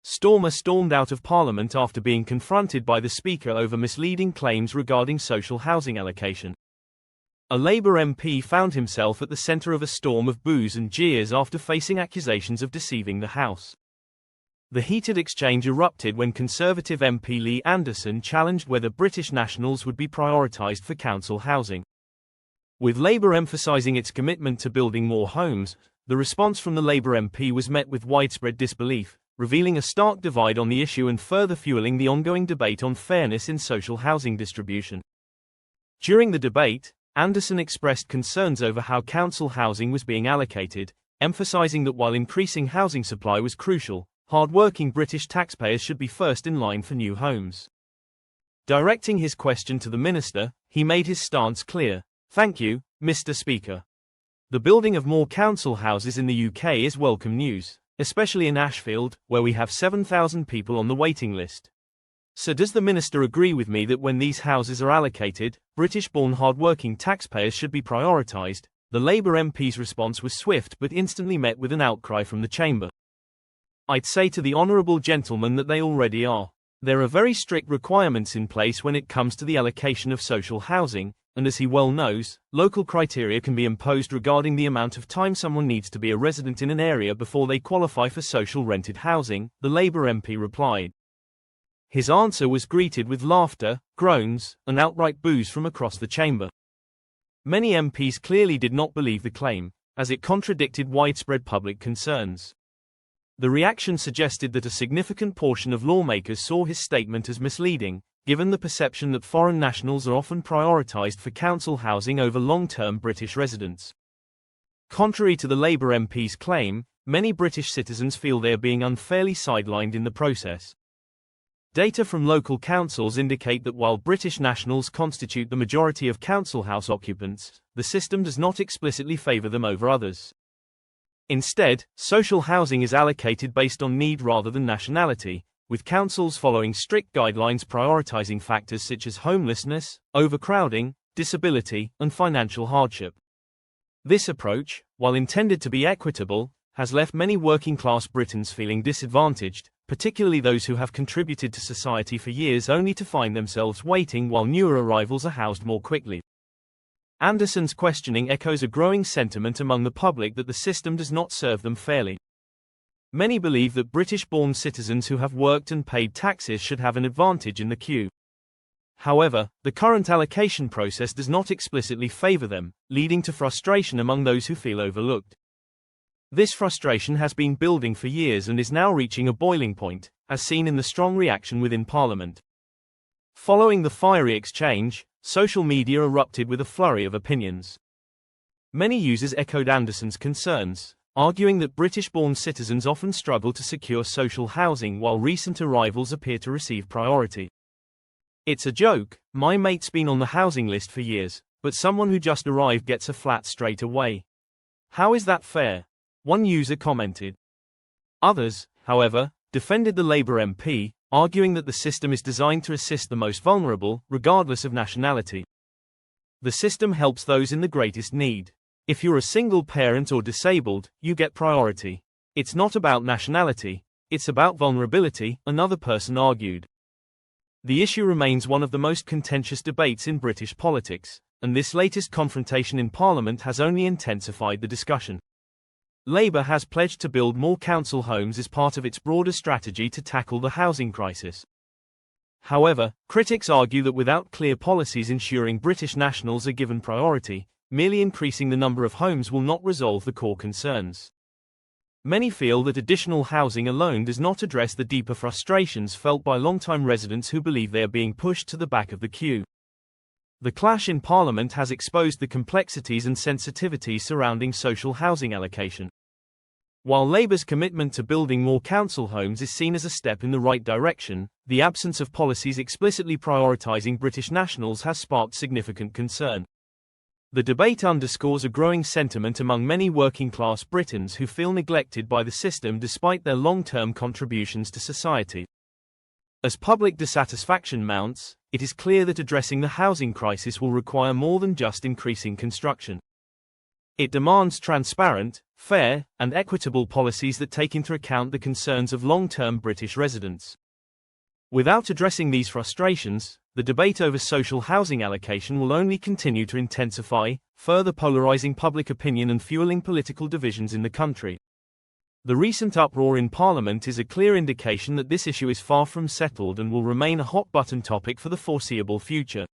Starmer stormed out of Parliament after being confronted by the Speaker over misleading claims regarding social housing allocation. A Labour MP found himself at the centre of a storm of boos and jeers after facing accusations of deceiving the House. The heated exchange erupted when Conservative MP Lee Anderson challenged whether British nationals would be prioritised for council housing. With Labour emphasising its commitment to building more homes, the response from the Labour MP was met with widespread disbelief, revealing a stark divide on the issue and further fueling the ongoing debate on fairness in social housing distribution. During the debate, Anderson expressed concerns over how council housing was being allocated, emphasising that while increasing housing supply was crucial, hard-working British taxpayers should be first in line for new homes. Directing his question to the minister, he made his stance clear. "Thank you, Mr. Speaker. The building of more council houses in the UK is welcome news, especially in Ashfield, where we have 7,000 people on the waiting list. So does the minister agree with me that when these houses are allocated, British-born hard-working taxpayers should be prioritised?" The Labour MP's response was swift but instantly met with an outcry from the chamber. "I'd say to the honourable gentleman that they already are. There are very strict requirements in place when it comes to the allocation of social housing, and as he well knows, local criteria can be imposed regarding the amount of time someone needs to be a resident in an area before they qualify for social rented housing," the Labour MP replied. His answer was greeted with laughter, groans, and outright boos from across the chamber. Many MPs clearly did not believe the claim, as it contradicted widespread public concerns. The reaction suggested that a significant portion of lawmakers saw his statement as misleading, given the perception that foreign nationals are often prioritised for council housing over long-term British residents. Contrary to the Labour MP's claim, many British citizens feel they are being unfairly sidelined in the process. Data from local councils indicate that while British nationals constitute the majority of council house occupants, the system does not explicitly favour them over others. Instead, social housing is allocated based on need rather than nationality, with councils following strict guidelines prioritising factors such as homelessness, overcrowding, disability, and financial hardship. This approach, while intended to be equitable, has left many working-class Britons feeling disadvantaged, particularly those who have contributed to society for years only to find themselves waiting while newer arrivals are housed more quickly. Anderson's questioning echoes a growing sentiment among the public that the system does not serve them fairly. Many believe that British-born citizens who have worked and paid taxes should have an advantage in the queue. However, the current allocation process does not explicitly favour them, leading to frustration among those who feel overlooked. This frustration has been building for years and is now reaching a boiling point, as seen in the strong reaction within Parliament. Following the fiery exchange, social media erupted with a flurry of opinions. Many users echoed Anderson's concerns, arguing that British-born citizens often struggle to secure social housing while recent arrivals appear to receive priority. "It's a joke, my mate's been on the housing list for years, but someone who just arrived gets a flat straight away. How is that fair?" one user commented. Others, however, defended the Labour MP, arguing that the system is designed to assist the most vulnerable, regardless of nationality. "The system helps those in the greatest need. If you're a single parent or disabled, you get priority. It's not about nationality, it's about vulnerability," another person argued. The issue remains one of the most contentious debates in British politics, and this latest confrontation in Parliament has only intensified the discussion. Labour has pledged to build more council homes as part of its broader strategy to tackle the housing crisis. However, critics argue that without clear policies ensuring British nationals are given priority, merely increasing the number of homes will not resolve the core concerns. Many feel that additional housing alone does not address the deeper frustrations felt by long-time residents who believe they are being pushed to the back of the queue. The clash in Parliament has exposed the complexities and sensitivities surrounding social housing allocation. While Labour's commitment to building more council homes is seen as a step in the right direction, the absence of policies explicitly prioritising British nationals has sparked significant concern. The debate underscores a growing sentiment among many working-class Britons who feel neglected by the system despite their long-term contributions to society. As public dissatisfaction mounts, it is clear that addressing the housing crisis will require more than just increasing construction. It demands transparent, fair, and equitable policies that take into account the concerns of long-term British residents. Without addressing these frustrations, the debate over social housing allocation will only continue to intensify, further polarizing public opinion and fueling political divisions in the country. The recent uproar in Parliament is a clear indication that this issue is far from settled and will remain a hot-button topic for the foreseeable future.